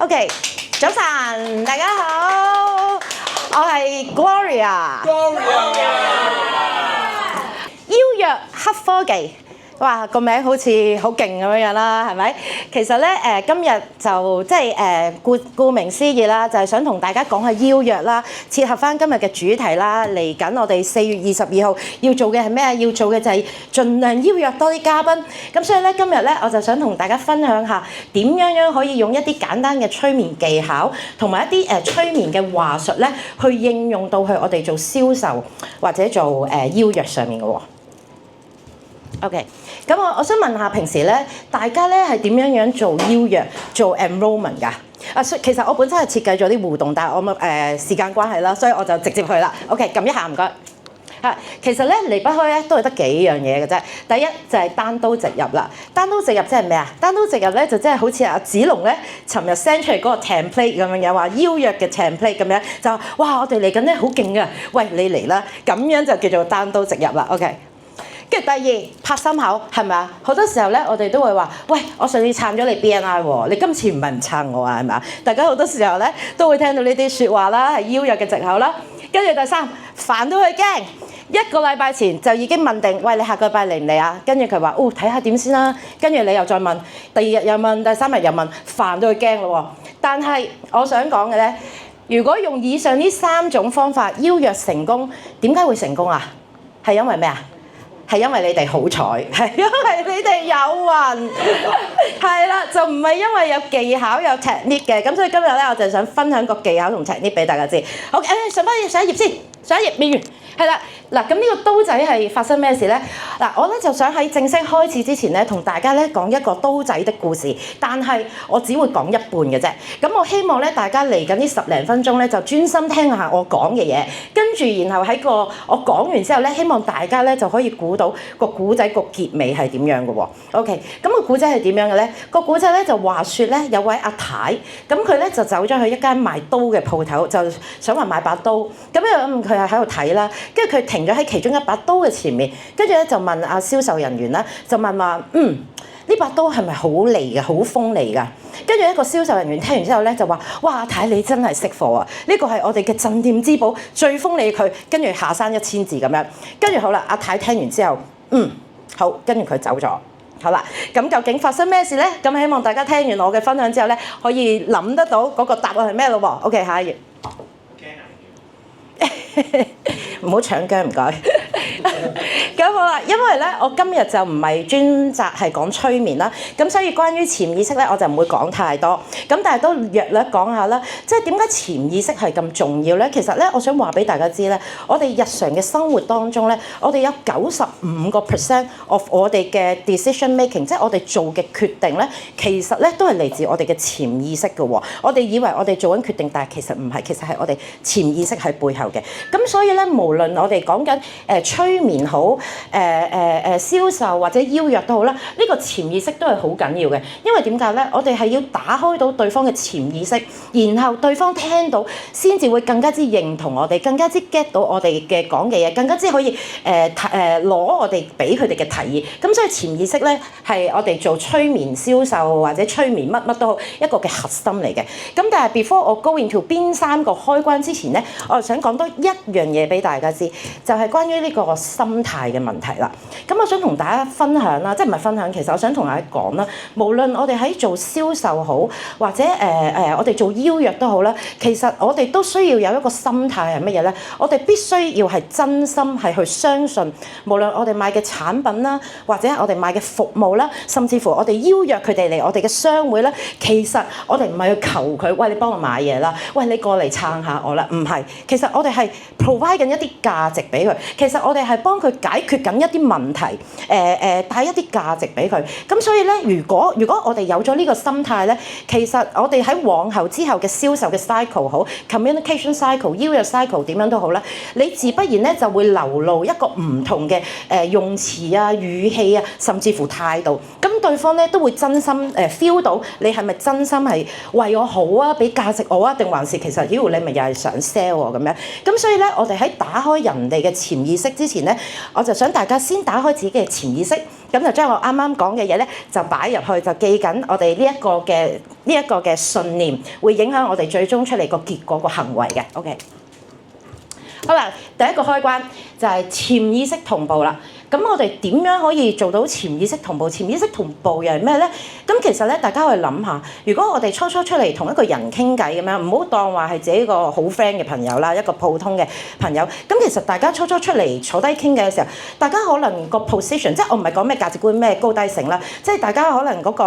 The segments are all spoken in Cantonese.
OK， 早晨，大家好，我係 Gloria。邀約黑科技，哇個名好似好勁咁樣啦，係咪？其實咧今日就即係顧名思義啦，就係想同大家講下邀約啦，切合翻今日嘅主題啦。嚟緊我哋4月22號要做嘅係咩？要做嘅就係盡量邀約多啲嘉賓。咁所以咧今日咧我就想同大家分享下點樣可以用一啲簡單嘅催眠技巧，同埋一啲催眠嘅話術咧，去應用到去我哋做銷售或者做邀約上面嘅喎。OK， 咁我想問下平時咧，大家咧係點樣做邀約、做 enrollment 㗎？其實我本身係設計咗啲互動，但係我時間關係啦，所以我就直接去啦。OK， 撳一下唔該。其實咧離不開咧都係得幾樣嘢嘅啫。第一就係單刀直入啦。單刀直入即係咩啊？單刀直入咧就即係好似阿子龍咧尋日 send 出嚟嗰個 template 咁樣，話邀約嘅 template 咁樣，就話哇我哋嚟緊咧好勁㗎，喂你嚟啦，咁樣就叫做單刀直入啦。OK。跟住第二拍心口係咪啊？好多時候咧，我哋都會話：喂，我上次撐咗你 BNI 喎，你今次唔係唔撐我啊？係咪啊？大家好多時候咧都會聽到呢啲説話啦，係邀約嘅藉口啦。跟住第三煩到佢驚，一個禮拜前就已經問定：喂，你下個禮拜嚟唔嚟啊？跟住佢話：哦，睇下點先啦。跟住你又再問，第二日又問，第三日又問，煩到佢驚咯喎。但係我想講嘅咧，如果用以上呢3種方法邀約成功，點解會成功啊？係因為咩啊？係因為你哋好彩，係因為你哋有運，係啦，就唔係因為有技巧有 technique 嘅。咁所以今日咧，我就想分享個技巧同 technique 俾大家知。好，上一頁先，上一頁未完，係啦。嗱，咁呢個刀仔係發生咩事咧？嗱，我咧就想喺正式開始之前咧，同大家咧講一個刀仔的故事，但係我只會講一半嘅啫。咁我希望咧，大家嚟緊呢10零分鐘咧，就專心聽下我講嘅嘢，跟住然後喺我講完之後咧，希望大家咧就可以估到個古仔個結尾係點樣嘅喎。OK， 咁個古仔係點樣嘅咧？個古仔咧就話説咧，有位阿太，咁佢咧就走咗去一間賣刀嘅鋪頭，就想話買把刀。咁佢係喺度睇啦，跟住佢停咗喺其中一把刀嘅前面，跟住咧就問阿銷售人員啦，就問話呢把刀係咪好利嘅，好鋒利㗎？跟住一個銷售人員聽完之後咧就話：哇，阿太你真係識貨啊！呢個係我哋嘅鎮店之寶，最鋒利佢。跟住下山1000字咁樣。跟住好啦，阿太聽完之後，好，跟住佢走咗。好啦，咁究竟發生咩事咧？咁希望大家聽完我嘅分享之後咧，可以諗得到嗰個答案係咩咯喎？OK， 下一頁。唔好搶姜，唔該。咁好啦，因為咧，我今日就唔係專責係講催眠啦，咁所以關於潛意識咧，我就唔會講太多。咁但係都略略講下啦，即係點解潛意識係咁重要咧？其實咧，我想話俾大家知咧，我哋日常嘅生活當中咧，我哋有95% of 我哋嘅 decision making， 即係我哋做嘅決定咧，其實咧都係嚟自我哋嘅潛意識嘅喎。我哋以為我哋做緊決定，但係其實唔係，其實係我哋潛意識喺背後嘅。咁所以咧，無論我哋講緊催眠好，銷售或者邀約都好啦，呢個潛意識都係好緊要嘅。因為點解咧？我哋係要打開到對方嘅潛意識，然後對方聽到先至會更加之認同我哋，更加之 get 到我哋嘅講嘅嘢，更加之可以攞我哋俾佢哋嘅提議。咁所以潛意識咧係我哋做催眠銷售或者催眠乜都好一個嘅核心嚟嘅。咁但係 before 我 go into 邊3個開關之前咧，我就想講多一樣嘢俾大家知，就係關於呢個心態嘅問題啦。咁我想同大家分享啦，即係唔係分享，其實我想同大家講啦。無論我哋喺做銷售好，或者我哋做邀約都好啦，其實我哋都需要有一個心態係乜嘢咧？我哋必須要係真心係去相信，無論我哋賣嘅產品啦，或者我哋賣嘅服務啦，甚至乎我哋邀約佢哋嚟我哋嘅商會咧，其實我哋唔係去求佢，喂你幫我買嘢啦，喂你過嚟撐下我啦，唔係，其實我哋係 provide 緊一啲價值俾佢，其實我哋係幫佢解決緊一啲問題，帶一啲價值俾佢。咁所以咧，如果我哋有咗呢個心態咧，其實我哋喺往後之後嘅銷售嘅 cycle 好 ，communication cycle、邀約 cycle 點樣都好啦，你自不然咧就會流露一個唔同嘅用詞啊、語氣啊，甚至乎態度。咁對方咧都會真心feel 到你係咪真心係為我好啊，俾價值我啊，定還是其實你咪又係想 sell 喎咁樣。咁所以咧，我哋喺打開人哋嘅潛意識之前咧，咧，我就想大家先打開自己嘅潛意識，咁就將我啱啱講嘅嘢咧就擺入去，就記緊我哋呢一個嘅信念，會影響我哋最終出嚟個結果個行為嘅。OK， 好啦，第一個開關就係潛意識同步啦。咁我哋點樣可以做到潛意識同步？潛意識同步又係咩咧？咁其實咧，大家可以諗下，如果我哋初初出嚟同一個人傾偈咁樣，唔好當話係自己個好 friend 嘅朋友啦，一個普通嘅朋友。咁其實大家初初出嚟坐低傾偈嘅時候，大家可能個 position， 即係我唔係講咩價值觀咩高低成啦，即係大家可能嗰個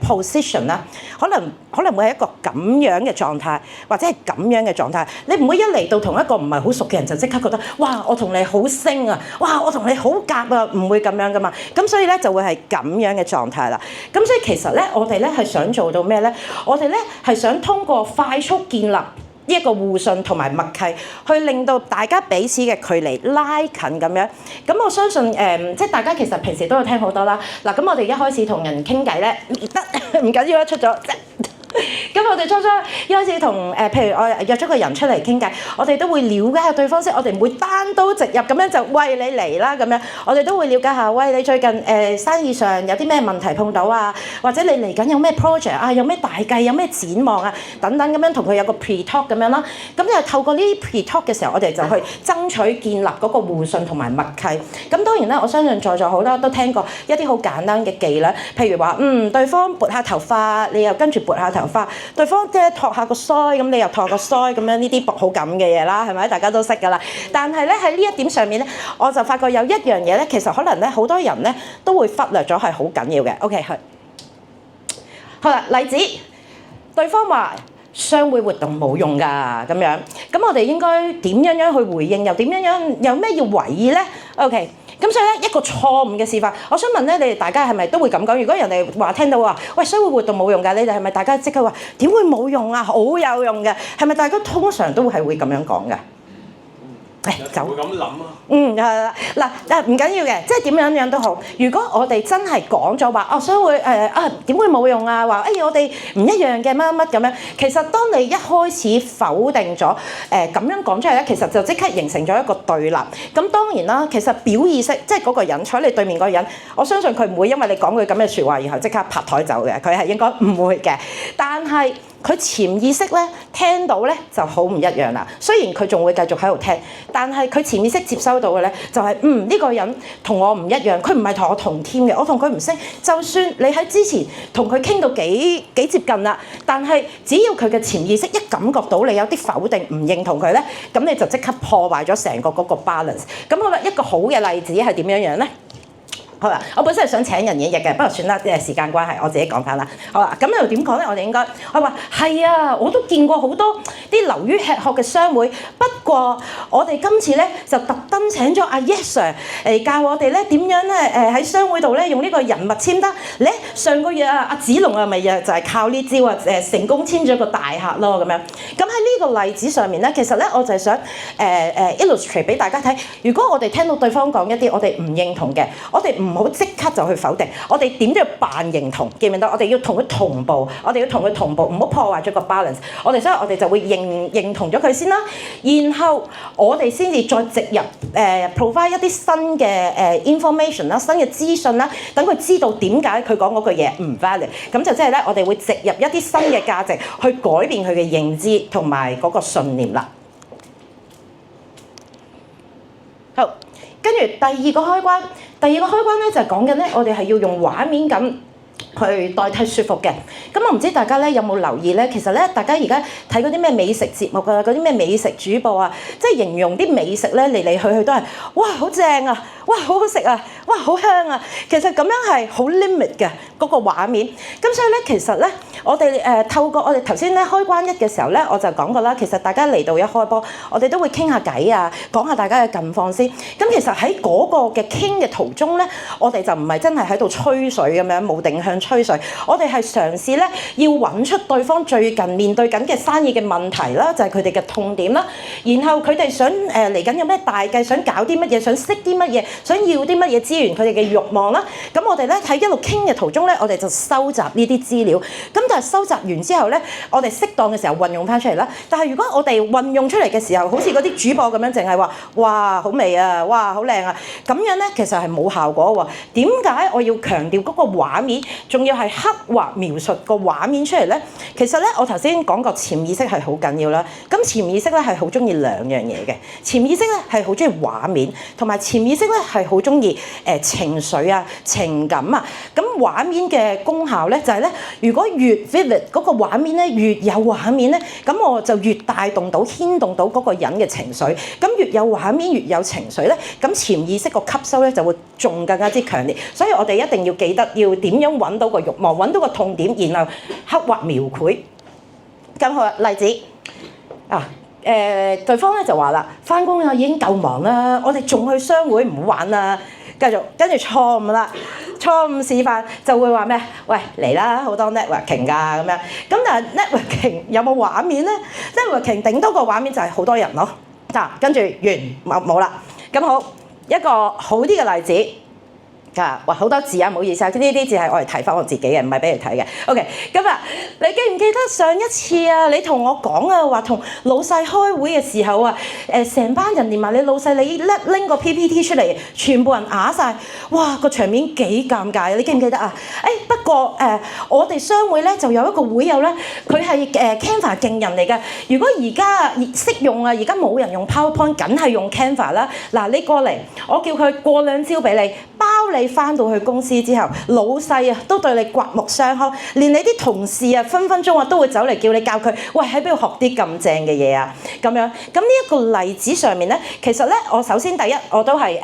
position 啦，可能會係一個咁樣嘅狀態，或者係咁樣嘅狀態。你唔會一嚟到同一個唔係好熟嘅人就即刻覺得，哇！我同你好升啊，哇！我同你好夾啊，唔會咁樣噶嘛。咁所以咧就會係咁樣嘅狀態啦。咁所以其實咧，我哋咧係想做到咩咧？我哋咧係想通過快速建立呢一個互信同埋默契，去令到大家彼此嘅距離拉近咁樣。咁我相信即係大家其實平時都有聽好多啦。嗱，咁我哋一開始同人傾偈咧，唔緊要啦，出咗。咁我哋初初一開始同譬如我約咗個人出嚟傾偈，我哋都會了解下對方先，我哋唔會單刀直入咁樣就喂你嚟啦咁樣，我哋都會了解下，喂你最近生意上有啲咩問題碰到啊，或者你嚟緊有咩 project 啊，有咩大計，有咩展望啊等等咁樣，同佢有個 pre-talk 咁樣啦。咁就透過呢啲 pre-talk 嘅時候，我哋就去爭取建立嗰個互信同埋默契。咁當然啦，我相信在座好多都聽過一啲好簡單嘅伎倆，譬如話對方撥下頭髮，你又跟住撥下頭髮，對方即係托下個腮，咁你又托個腮，咁樣呢啲好感嘅嘢啦，係咪？大家都識㗎啦。但係咧喺呢一點上面咧，我就發覺有一樣嘢咧，其實可能咧好多人咧都會忽略咗，係好緊要嘅。OK， 係好啦，例子，對方話商會活動冇用㗎咁樣，咁我哋應該點樣去回應？又點樣有咩要為意咧 ？OK。咁所以咧一個錯誤嘅示範，我想問咧，你哋大家係咪都會咁講？如果人哋話聽到話，喂，商會活動冇用㗎，你哋係咪大家即刻話點會冇用啊？好有用嘅，係咪大家通常都係會咁樣講㗎？就會咁諗啊。係啦，嗱唔緊要嘅，即係點樣都好。如果我哋真係講咗話，商會點會冇用啊？話我哋唔一樣嘅乜咁樣。其實當你一開始否定咗咁樣講出嚟咧，其實就即刻形成咗一個對立。咁當然啦，其實表意識即係嗰個人坐你對面嗰個人，我相信佢唔會因為你講句咁嘅説話，然後即刻拍台走嘅，佢係應該唔會嘅。但係佢潛意識咧聽到咧就好唔一樣啦。雖然佢仲會繼續喺度聽，但係佢潛意識接收到嘅咧就係呢個人同我唔一樣，佢唔係同我同 team 嘅，我同佢唔識。就算你喺之前同佢傾到幾接近啦，但係只要佢嘅潛意識一感覺到你有啲否定唔認同佢咧，咁你就即刻破壞咗成個嗰個 balance。咁好啦，一個好嘅例子係點樣咧？好啦，我本身係想請人演繹嘅，不過算啦，即係時間關係，我自己講翻啦。好啦，咁又點講咧？我哋應該我話係啊，我都見過好多啲流於吃喝嘅商會，不過我哋今次咧就特登請咗阿 Yes Sir 嚟教我哋咧點樣咧喺商會度咧用呢個人物簽單。咧上個月阿子龍啊，咪就係靠呢招啊成功簽咗個大客咯咁樣。咁喺呢個例子上面咧，其實咧我就係想illustrate 俾大家睇。如果我哋聽到對方講一啲我哋唔認同嘅，我哋唔好即刻就去否定，我哋點都要扮認同，記唔記得？我哋要同佢同步，唔好破壞咗個 balance。所以我哋就會認同咗佢先啦，然後我哋先至再植入provide 一啲新嘅information啦、新嘅資訊啦，等佢知道點解佢講嗰句嘢唔 valid。咁就即係咧，我哋會植入一啲新嘅價值去改變佢嘅認知同埋嗰個信念啦。好。跟住第二個開關咧就係講緊咧，我哋係要用畫面感去代替説服嘅。咁我唔知大家咧有冇留意咧？其實咧，大家而家睇嗰啲咩美食節目啊，嗰啲咩美食主播啊，即係形容啲美食咧嚟嚟去去都係哇好正啊，哇好好食啊，哇好香啊。其實咁樣係好 limit 嘅嗰個畫面。咁所以咧，其實咧，我哋透過我哋頭先咧開關一嘅時候咧，我就講過啦。其實大家嚟到一開波，我哋都會傾下偈啊，講下大家嘅近況先。咁其實喺嗰個嘅傾嘅途中咧，我哋就唔係真係喺度吹水咁樣冇定向吹水，我哋係嘗試咧要揾出對方最近面對緊嘅生意嘅問題啦，就係佢哋嘅痛點啦。然後佢哋想嚟緊有咩大計，想搞啲乜嘢，想識啲乜嘢，想要啲乜嘢資源，佢哋嘅慾望啦。咁我哋咧喺一路傾嘅途中咧，我哋就收集呢啲資料。咁但係收集完之後咧，我哋適當嘅時候運用翻出嚟啦。但係如果我哋運用出嚟嘅時候，好似嗰啲主播咁樣，淨係話哇好味啊，哇好靚啊，咁樣咧其實係冇效果喎。點解我要強調嗰個畫面，仲要係刻畫描述個畫面出嚟咧？其實咧，我頭先講過潛意識係好緊要啦。咁潛意識咧係好中意兩樣嘢嘅。潛意識咧係好中意畫面，同埋潛意識咧係好中意情緒啊、情感啊。咁畫面嘅功效咧就係咧，如果越 vivid 嗰個畫面咧越有畫面咧，咁我就越帶動到牽動到嗰個人嘅情緒。咁越有畫面越有情緒咧，咁潛意識個吸收咧就會仲更加之強烈。所以我哋一定要記得要點樣揾到個慾望，揾到個痛點，然後刻畫描繪。咁好啦，例子啊。對方咧就話啦，返工啊已經夠忙啦，我哋仲去商會唔好玩啦。繼續跟住錯誤啦，錯誤示範就會話咩？喂嚟啦，好多 networking 㗎咁樣。咁但係 networking 有冇畫面咧？networking 頂多個畫面就係好多人咯。跟住完冇啦。咁好一個好啲嘅例子。哇好多字啊，唔好意思啊，呢啲字係我嚟提翻我自己嘅，唔係俾你睇嘅。OK， 咁啊，你記唔記得上一次啊？你同我講啊，話同老細開會嘅時候啊，成班人連埋你老細，你拎個 PPT 出嚟，全部人啞晒。哇個場面幾尷尬啊！你記唔記得啊？不過我哋商會咧就有一個會友咧，佢係Canva 勁人嚟㗎。如果而家識用啊，而家冇人用 PowerPoint，梗係用 Canva 啦。嗱，你過嚟，我叫佢過兩招俾你，包你翻到去公司之後，老細啊都對你刮目相看，連你啲同事啊分分鐘啊都會走嚟叫你教佢，喂喺邊度學啲咁正嘅嘢啊咁樣。咁呢一個例子上面咧，其實咧我首先第一我都係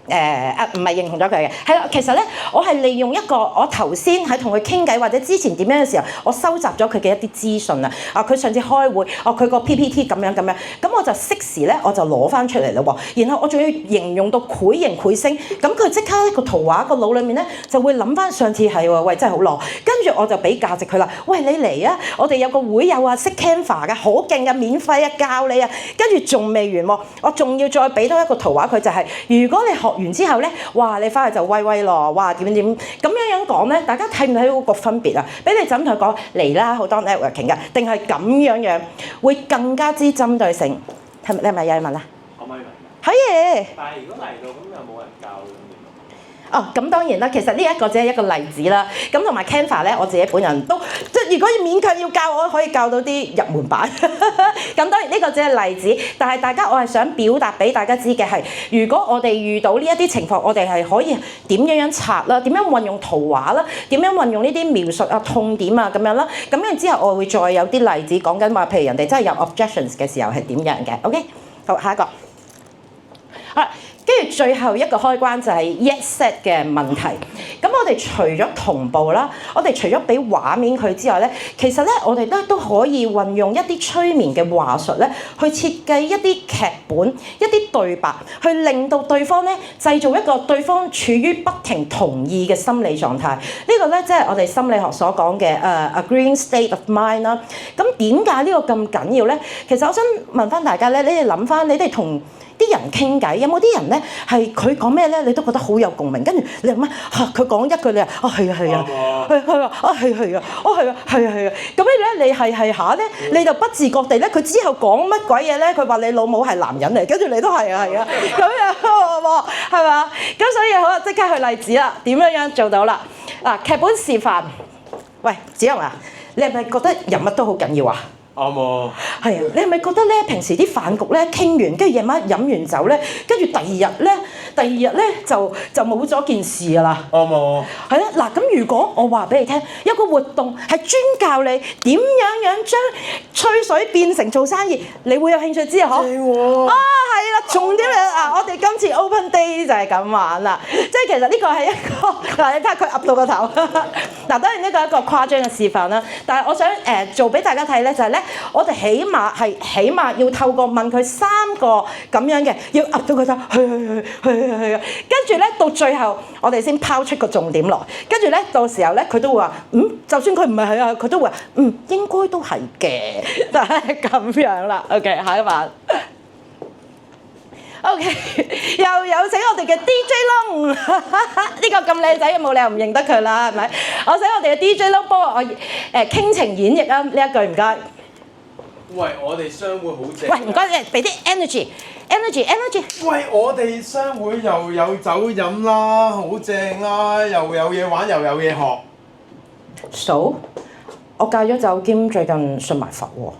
唔係認同咗佢嘅，係啦，其實咧我係利用一個我頭先喺同佢傾偈或者之前點樣嘅時候，我收集咗佢嘅一啲資訊啊，佢上次開會，佢個 PPT 咁樣，咁我就適時咧我就攞翻出嚟咯喎，然後我仲要形容到繪形繪聲，咁佢即刻一個圖畫個腦裡面咧就會諗翻上次係喎，喂真係好浪，跟住我就俾價值佢啦，喂你嚟啊，我哋有個會友啊識 Canva 嘅，好勁嘅，免費啊教你啊，跟住仲未完喎，我仲要再俾多一個圖畫佢就係，如果你學完之後咧，哇！你翻去就威威咯，哇！點咁樣講咧？大家睇唔睇到個分別啊？俾你就咁同佢講嚟啦，好多 networking 㗎，定係咁樣會更加之針對性？你係咪有嘢問啊？可唔可以問？可以。但係如果嚟到咁又冇人教咁點？咁當然啦，其實呢一個只係一個例子啦。咁同埋 Canva 咧，我自己本人都即係如果要勉強要教，我可以教到啲入門版。咁當然呢個只係例子，但係大家我係想表達俾大家知嘅係，如果我哋遇到呢一啲情況，我哋係可以點樣拆啦，點樣運用圖畫啦，點樣運用呢啲描述啊、痛點啊咁樣啦。咁然之後我會再有啲例子講緊話，譬如人哋真係有 objections 嘅時候係點樣嘅。OK， 好，下一個。好啦。跟住最後一個開關就係 Yes Set 嘅問題。咁我哋除咗同步啦，我哋除咗俾畫面佢之外咧，其實咧我哋都可以運用一啲催眠嘅話術咧，去設計一啲劇本、一啲對白，去令到對方咧製造一個對方處於不停同意嘅心理狀態。呢個咧即係我哋心理學所講嘅agreeing state of mind 啦。咁點解呢個咁緊要咧？其實我想問翻大家咧，你哋諗翻，你哋同啲人傾偈，有冇啲人咧係佢講咩咧，你都覺得好有共鳴？跟住你諗下佢講一句你話係啊係啊，係啊係啊，係啊係啊，咁咧你係下咧，你就不自覺地咧，佢之後講乜鬼嘢咧？佢話你老母係男人嚟，跟住你都係啊係啊，咁樣係嘛？咁所以好啦，即刻去例子啦，點樣做到啦？嗱，劇本示範。喂，子雄啊，你係咪覺得人物都好緊要啊？啱喎，係啊！你係咪覺得咧？平時啲飯局咧傾完，跟住夜晚飲完酒咧，跟住第二日咧就冇咗件事㗎啦。啱喎。係啦，嗱咁如果我話俾你聽，有個活動係專教你點樣將吹水變成做生意，你會有興趣知啊？嗬。正喎。啊，係啦，重點啊！我哋今次 Open Day 就係咁玩啦，即係其實呢個係一個嗱，你睇下佢噏到個頭。嗱，當然呢個係一個誇張嘅示範啦，但係我想做俾大家睇咧，就係咧。我哋起碼要透過問佢3個咁樣嘅，要噏到佢就去，跟住咧到最後我哋先拋出個重點落，跟住咧到時候咧佢都會話就算佢唔係啊，佢都會話應該都係嘅，就係咁樣啦。OK， 下一版。OK， 又有請我哋嘅 DJ 窿，呢個咁靚仔嘅冇理由唔認得佢啦，係咪？我請我哋嘅 DJ 窿幫我傾情演繹啊！呢一句唔該。喂，我哋商會好正。喂，唔該你俾啲 energy。喂，我哋商會又有酒飲啦，好正啦，又有嘢玩，又有嘢學。數，我戒咗酒兼最近信埋佛喎。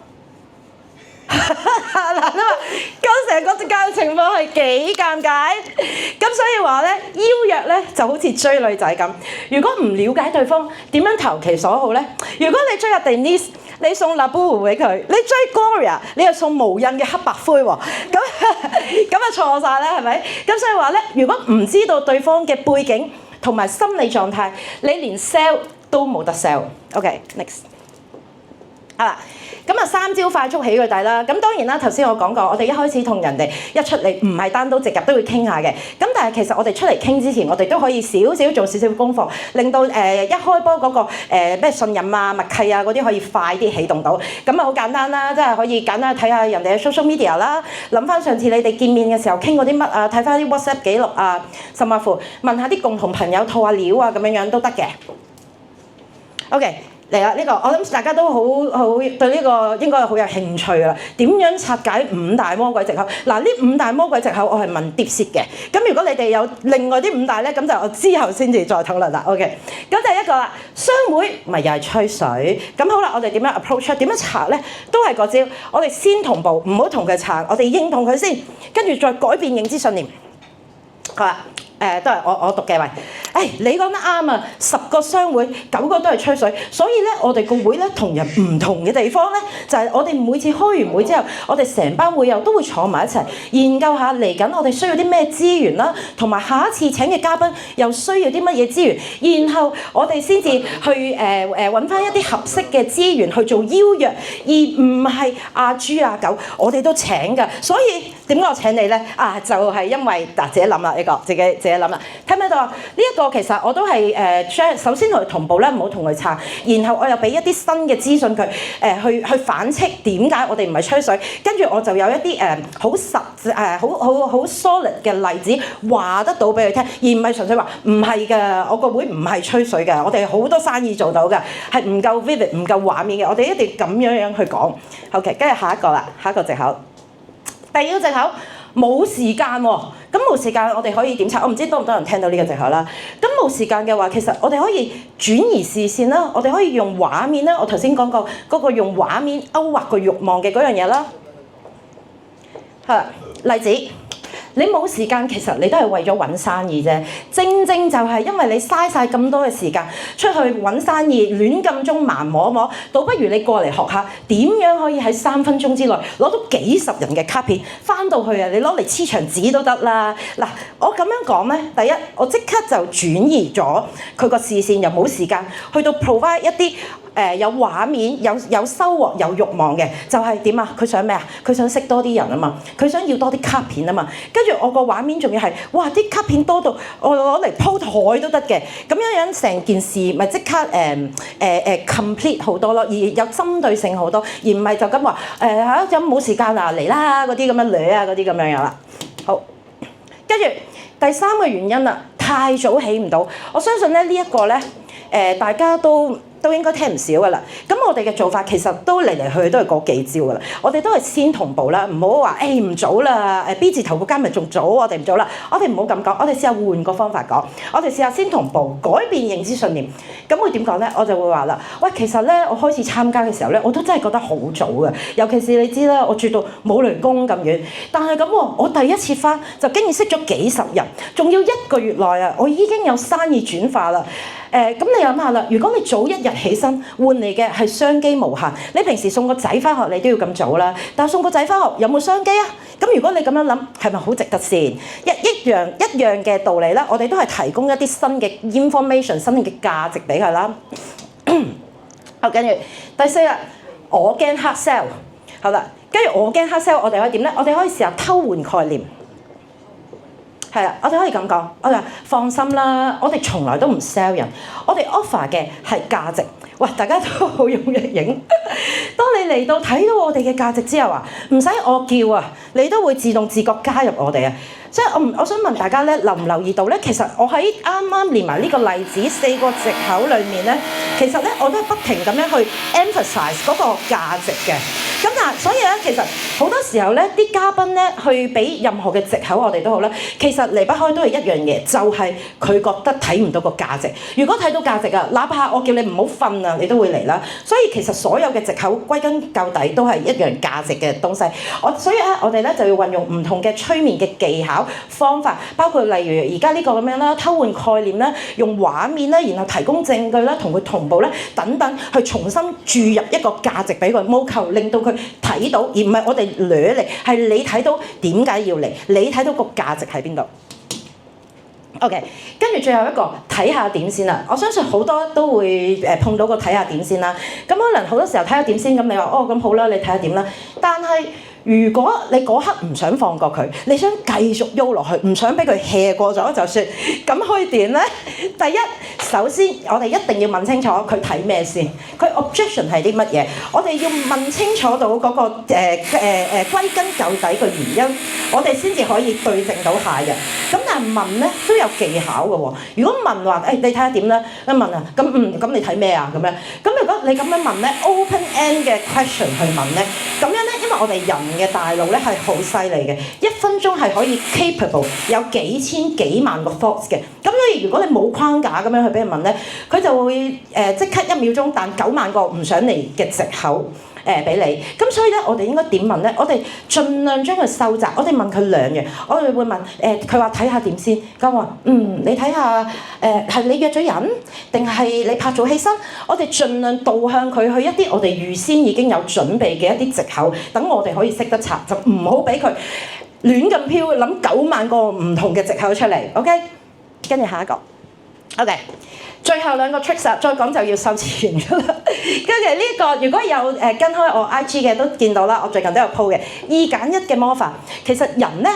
嗱，你話咁成個教育情況係幾尷尬？咁所以話咧，邀約咧就好似追女仔咁。如果唔了解對方點樣投其所好咧，如果你追阿 Denise， 你送 Labubu 俾佢，你追 Gloria， 你又送無印嘅黑白灰喎，咁啊錯晒啦，係咪？咁所以話咧，如果唔知道對方嘅背景同埋心理狀態，你連 sell 都冇得 sell。OK，next。啊，咁啊3招快速起佢底啦。咁當然啦，頭先我講過，我哋一開始同人哋一出嚟唔係單刀直入，都會傾下嘅。咁但係其實我哋出嚟傾之前，我哋都可以少少做少少功課，令到一開波嗰個咩信任啊、默契啊嗰啲可以快啲啟動到。咁啊好簡單啦，即係可以簡單睇下人哋嘅 social media 啦，諗翻上次你哋見面嘅時候傾過啲乜啊，睇翻啲 WhatsApp 記錄啊，甚至乎問下啲共同朋友套下料啊，咁樣都得嘅。OK。嚟啦！呢個我諗大家都好對呢個應該好有興趣啦。點樣拆解5大魔鬼藉口？嗱，呢5大魔鬼藉口我係問 Dipset 嘅。咁如果你哋有另外啲5大咧，咁就我之後先至再討論啦。OK。咁第一個啦，商會咪又係吹水。咁好啦，我哋點樣 approach？點樣拆咧？都係個招。我哋先同步，唔好同佢拆，我哋認同佢先，跟住再改變認知信念。好啦。都係我讀嘅喂，你講得啱啊！10個商會9個都係吹水，所以咧我哋個會咧同人唔同嘅地方咧，就係我哋每次開完會之後，我哋成班會友都會坐埋一齊研究下嚟緊我哋需要啲咩資源啦，同埋下一次請嘅嘉賓又需要啲乜嘢資源，然後我哋先至去揾翻一啲合適嘅資源去做邀約，而唔係阿豬阿狗，我哋都請㗎。所以點解我請你咧？就係因為自己諗啦，呢個自己諗啦，睇唔睇到啊？呢一個其實我都係首先同佢同步咧，唔好同佢撐，然後我又俾一啲新嘅資訊佢去反斥點解我哋唔係吹水，跟住我就有一啲好好 solid 嘅例子話得到俾佢聽，而唔係純粹話唔係㗎，我個會唔係吹水㗎，我哋好多生意做到㗎，係唔夠 vivid 唔夠畫面嘅，我哋一定咁樣去講。OK， 跟住下一個啦，下一個藉口，第二個藉口。冇時間喎，咁冇時間我哋可以點拆？我唔知多唔多人聽到呢個藉口啦。咁冇時間嘅話，其實我哋可以轉移視線啦，我哋可以用畫面啦。我頭先講過嗰個用畫面勾畫個慾望嘅嗰樣嘢啦。例子。你冇時間，其實你都係為咗揾生意啫。正正就係因為你嘥晒咁多嘅時間出去揾生意，亂咁中盲摸摸，倒不如你過嚟學下點樣可以喺3分鐘之內攞到幾十人嘅卡片，翻到去啊，你攞嚟黐牆紙都得啦。嗱，我咁樣講咧，第一，我即刻就轉移咗佢個視線，又冇時間去到 provide 一啲。有畫面、有收穫、有慾望嘅，就係點啊？佢想咩啊？佢想識多啲人啊嘛，佢想要多啲卡片啊嘛。跟住我個畫面仲要係，哇！啲卡片多到我攞嚟鋪台都得嘅，咁樣成件事咪即刻complete 好多咯，而有針對性好多，而唔係就咁話咁冇時間啊嚟啦嗰啲咁樣掠啊嗰啲咁樣樣啦。好，跟住第3個原因啦，太早起唔到。我相信咧呢一個咧大家都應該聽唔少噶啦。咁我哋嘅做法其實都嚟去都係嗰幾招噶啦。我哋都係先同步啦，唔好話唔早啦。B 字頭嗰間咪仲早，我哋唔早啦。我哋唔好咁講，我哋試下換個方法講。我哋試下先同步，改變認知信念。咁會點講咧？我就會話啦，喂，其實咧我開始參加嘅時候咧，我都真係覺得好早嘅。尤其是你知啦，我住到冇雷公咁遠，但係咁喎，我第一次返就竟然識咗幾十人，仲要1個月內啊，我已經有生意轉化啦。咁你諗下啦，如果你早1日起身，換嚟嘅係商機無限。你平時送個仔返學，你都要咁早啦。但係送個仔返學有冇商機啊？咁如果你咁樣諗，係咪好值得先？一樣嘅道理啦，我哋都係提供一啲新嘅 information、新嘅價值俾佢啦。好，跟住第4啦，我驚 hard sell。好啦，跟住我驚 hard sell，我哋可以點咧？我哋可以試下偷換概念。係啦，我哋可以咁講，我哋話放心啦，我哋從來都唔 sell 人，我哋 offer 嘅係價值。喂，大家都好踴躍影。當你你嚟到睇到我哋嘅價值之後啊，唔使我叫啊，你都會自動自覺加入我哋啊。即係我想問大家咧，留唔留意到咧？其實我喺啱啱連埋呢個例子4個藉口裏面咧，其實咧我都係不停咁樣去 emphasize 嗰個價值嘅。咁但係所以咧，其實好多時候咧，啲嘉賓咧去俾任何嘅藉口我哋都好咧，其實離不開都係一樣嘢，就係佢覺得睇唔到個價值。如果睇到價值啊，哪怕我叫你唔好瞓啊，你都會嚟啦。所以其實所有嘅藉口歸根究底都係一樣價值嘅東西。所以咧，我哋咧就要運用唔同嘅催眠嘅技巧方法，包括例如而家呢個咁樣啦，偷換概念啦，用畫面啦，然後提供證據啦，同佢同步咧，等等，去重新注入一個價值俾佢，務求令到佢睇到，而唔係我哋掠嚟，係你睇到點解要嚟，你睇到個價值喺邊度。OK， 跟住最後一個睇下點先啦。我相信好多都會碰到個睇下點先啦。咁可能好多時候睇下點先，咁你話哦咁好啦，你睇下點啦。但係如果你嗰刻唔想放過佢，你想繼續喐落去，唔想俾佢 hea 過咗就算，咁可以點咧？第一，首先我哋一定要問清楚佢睇咩先，佢 objection 係啲乜嘢？我哋要問清楚到嗰個歸根究底嘅原因，我哋先至可以對症到下藥。咁但係問咧都有技巧嘅喎。如果問話你睇下點咧？一問啊，咁你睇咩啊？咁樣，咁如果你咁樣問咧 ，open end 嘅 question 去問咧，咁樣咧，因為我哋人嘅大腦咧係好犀利嘅，1分鐘係可以 capable 有幾千幾萬個 thoughts 嘅。咁所以如果你冇框架咁樣去俾人問咧，佢就會即刻1秒鐘彈9萬個唔想嚟嘅藉口俾你。咁所以咧，我哋應該點問咧？我哋盡量將佢收窄。我哋問佢2樣，我哋會問佢話睇下點先。咁我話你睇下係你約咗人定係你拍早起身？我哋盡量導向佢去一啲我哋預先已經有準備嘅一啲藉口，等我哋可以識得拆，就唔好俾佢亂咁飄，諗9萬個唔同嘅藉口出嚟。OK， 跟住下一個。OK， 最後2個 tricks 再講就要收錢㗎啦。跟住呢個，如果有跟開我 IG 嘅都見到啦，我最近都有 po 嘅2揀1嘅魔法。其實人咧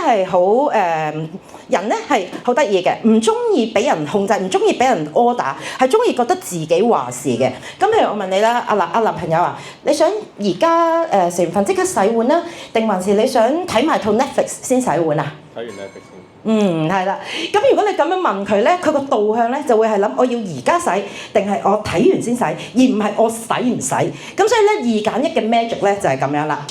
係好得意嘅，唔中意俾人控制，唔中意俾人 order， 係中意覺得自己話事嘅。咁譬如我問你啦，阿男朋友啊，你想而家食完飯即刻洗碗啦，定還是你想睇埋套 Netflix 先洗碗啊？睇完 Netflix 先。係啦。咁如果你咁樣問佢咧，佢個導向咧就會係諗我要而家洗，定係我睇完先洗，而唔係我洗唔洗。咁所以咧2揀1嘅 magic 咧就係咁樣啦。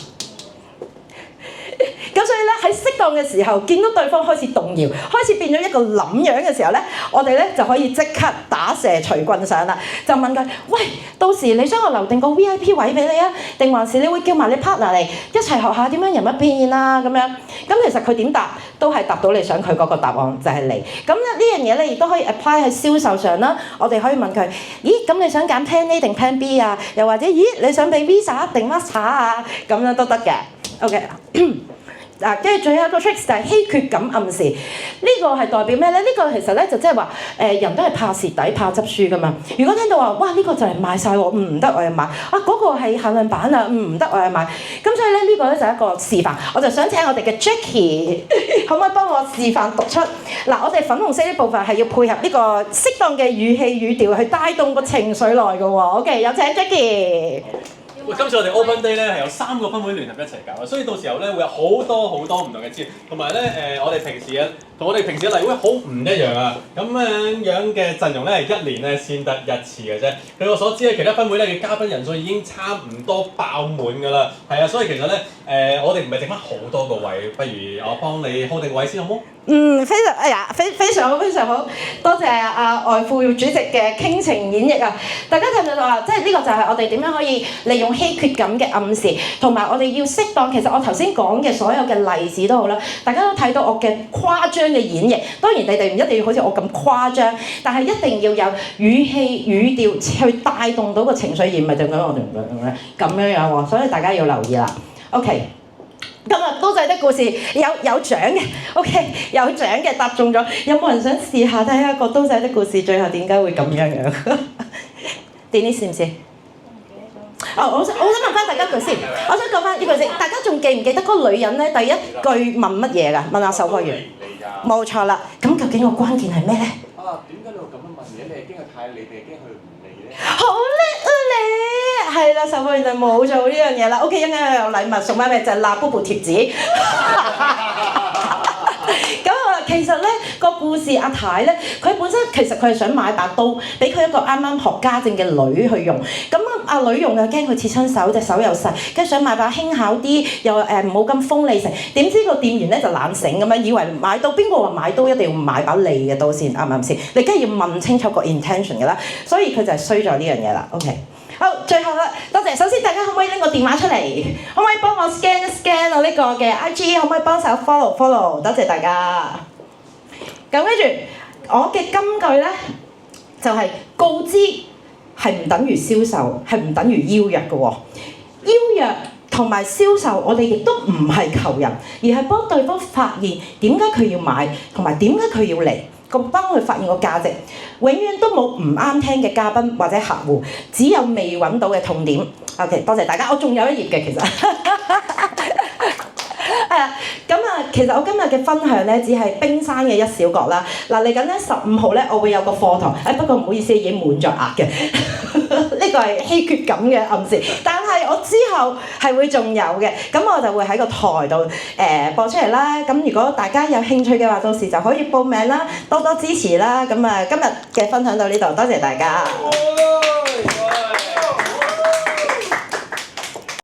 咁所以咧喺適當嘅時候，見到對方開始動搖，開始變咗一個諗樣嘅時候咧，我哋咧就可以即刻打蛇隨棍上啦。就問佢：喂，到時你想我留定個 VIP 位俾你啊，定還是你會叫埋你 partner 嚟一齊學下點樣人物片啊？咁樣咁其實佢點答都係答到你想佢嗰個答案，就係嚟。咁呢樣嘢咧亦都可以 apply 喺銷售上啦。我哋可以問佢：咦，咁你想揀 Plan A 定 Plan B 啊？又或者咦，你想俾 Visa 定 Master 啊？咁樣都得嘅。OK。嗱，跟住最後一個 tricks 就係稀缺感暗示，呢個係代表咩咧？呢個其實咧就即係話人都係怕蝕底、怕執輸噶嘛。如果聽到話哇呢個就係賣晒喎，唔得我要買啊，嗰個係限量版啊，唔得我要買。咁所以咧呢個咧就係一個示範，我就想請我哋嘅 Jackie 可唔可以幫我示範讀出嗱？我哋粉紅色呢部分係要配合呢個適當嘅語氣語調去帶動個情緒來嘅喎。OK， 有請 Jackie。今次我哋 Open Day 咧係有3個分會聯合一齊搞嘅，所以到時候咧會有好多唔同嘅資源，同埋咧我哋平時嘅同我哋平時嘅例會好唔一樣啊！咁樣嘅陣容咧係1年咧先得1次嘅啫。據我所知咧，其他分會咧嘅嘉賓人數已經差唔多爆滿㗎啦。係啊，所以其實咧我哋唔係剩翻好多個位，不如我幫你 hold 定位先好冇？非常好，非常好，多謝外副主席嘅傾情演繹啊！大家睇唔睇到啊？即係呢個就係我哋點樣可以利用稀缺感嘅暗示，同埋我哋要適當。其實我頭先講嘅所有嘅例子都好啦，大家都睇到我嘅誇張嘅演繹。當然你哋唔一定要好似我咁誇張，但係一定要有語氣語調去帶動到個情緒，而唔係就咁我哋咁樣喎。所以大家要留意啦。OK。今日刀仔的故事有獎嘅 ，OK 有獎嘅答中咗，有冇人想試下睇下個刀仔的故事最後點解會咁樣？Denise 試唔試？我想問翻大家句先，我想講翻呢句先，大家仲記唔記得嗰個女人咧第一句問乜嘢㗎？問下售貨員。冇錯啦，咁究竟個關鍵係咩咧？點解你會咁樣問嘅？你係驚佢太理定係驚佢唔理咧？好叻啊你！係啦，售貨員就冇做呢樣嘢啦。OK， 一陣間有禮物送翻俾就係辣 BoBo 貼紙。咁啊，其實咧個故事阿太咧，佢本身其實佢係想買把刀俾佢一個啱啱學家政嘅女去用。咁阿女用啊，驚佢切親手，隻手又細，跟住想買把輕巧啲，又冇咁鋒利成。點知個店員咧就懶醒咁樣，以為買刀，邊個話買刀一定要買把利嘅刀先啱唔啱先？你梗係要問清楚個 intention 㗎啦。所以佢就係衰咗呢樣嘢啦。OK。好，最後啦，多謝。首先大家可唔可以拎個電話出嚟？可唔可以幫我 scan 一 scan 我呢個嘅 IG？可唔可以幫手 follow？多謝大家。咁跟住我嘅金句咧，就係告知係唔等於銷售，係唔等於邀約嘅喎。邀約同埋銷售，我哋亦都唔係求人，而係幫對方發現點解佢要買，同埋點解佢要嚟。咁幫佢發現個價值，永遠都冇唔啱聽嘅嘉賓或者客戶，只有未揾到嘅痛點。OK， 多謝大家。我仲有一頁嘅其實。其實我今日嘅分享咧，只係冰山嘅一小角啦。嗱，嚟緊咧15號咧，我會有個課堂。不過唔好意思，已經滿咗額嘅。呢個係稀缺感嘅暗示。但係我之後係會仲有嘅，咁我就會喺個台度播出嚟啦。咁如果大家有興趣嘅話，到時就可以報名啦，多多支持啦。咁今日嘅分享到呢度，多謝大家。